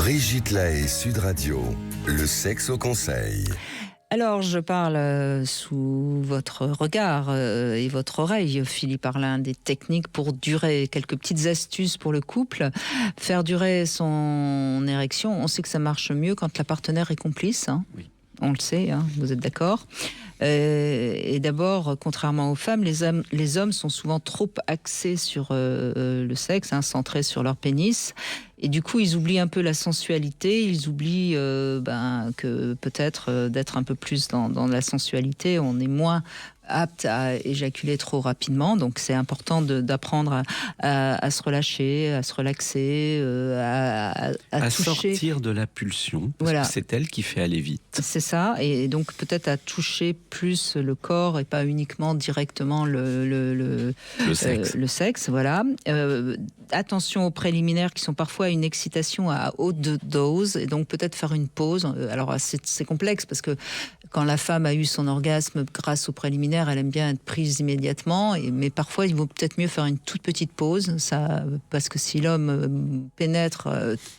Brigitte Lahaie, Sud Radio, le sexe au conseil. Alors, je parle sous votre regard et votre oreille, Philippe Arlin, des techniques pour durer, quelques petites astuces pour le couple. Faire durer son érection, on sait que ça marche mieux quand la partenaire est complice. Hein. Oui. On le sait, hein, vous êtes d'accord. Et d'abord, contrairement aux femmes, les hommes sont souvent trop axés sur le sexe, hein, centrés sur leur pénis. Et du coup, ils oublient un peu la sensualité, ils oublient que peut-être d'être un peu plus dans la sensualité, on est moins apte à éjaculer trop rapidement. Donc c'est important d'apprendre à se relâcher, à se relaxer, à toucher. Sortir de la pulsion, parce que c'est elle qui fait aller vite. C'est ça, et donc peut-être à toucher plus le corps et pas uniquement directement le sexe. Voilà. Attention aux préliminaires qui sont parfois une excitation à haute dose, et donc peut-être faire une pause. Alors c'est complexe parce que quand la femme a eu son orgasme grâce aux préliminaires, elle aime bien être prise immédiatement, mais parfois il vaut peut-être mieux faire une toute petite pause, parce que si l'homme pénètre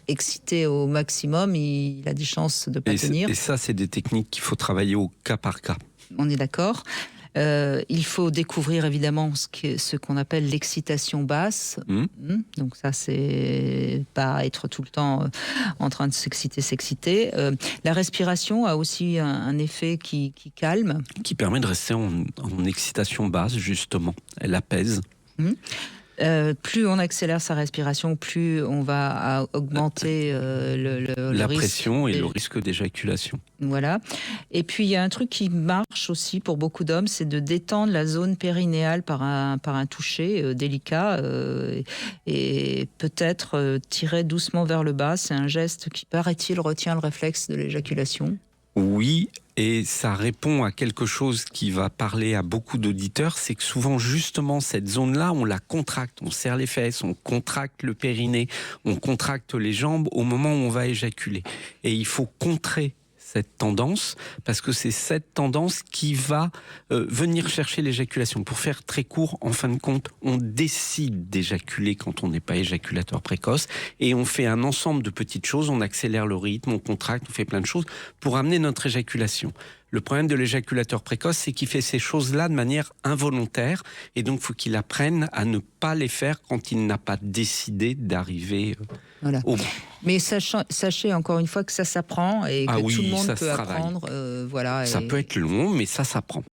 excité au maximum, il a des chances de ne pas tenir. Et ça, c'est des techniques qu'il faut travailler au cas par cas. On est d'accord. Il faut découvrir évidemment ce qu'on appelle l'excitation basse. Donc ça, c'est pas être tout le temps en train de s'exciter. La respiration a aussi un effet qui calme. Qui permet de rester en excitation basse, justement. Elle apaise. Plus on accélère sa respiration, plus on va augmenter la pression et le risque d'éjaculation. Voilà. Et puis il y a un truc qui marche aussi pour beaucoup d'hommes, c'est de détendre la zone périnéale par un toucher délicat et peut-être tirer doucement vers le bas. C'est un geste qui, paraît-il, retient le réflexe de l'éjaculation. Oui, et ça répond à quelque chose qui va parler à beaucoup d'auditeurs, c'est que souvent justement cette zone-là, on la contracte, on serre les fesses, on contracte le périnée, on contracte les jambes au moment où on va éjaculer. Et il faut contrer cette tendance, parce que c'est cette tendance qui va venir chercher l'éjaculation. Pour faire très court, en fin de compte, on décide d'éjaculer quand on n'est pas éjaculateur précoce, et on fait un ensemble de petites choses, on accélère le rythme, on contracte, on fait plein de choses pour amener notre éjaculation. Le problème de l'éjaculateur précoce, c'est qu'il fait ces choses-là de manière involontaire, et donc il faut qu'il apprenne à ne pas les faire quand il n'a pas décidé d'arriver au bout. Mais sachez encore une fois que ça s'apprend et que tout le monde peut apprendre. Ça peut être long, mais ça s'apprend.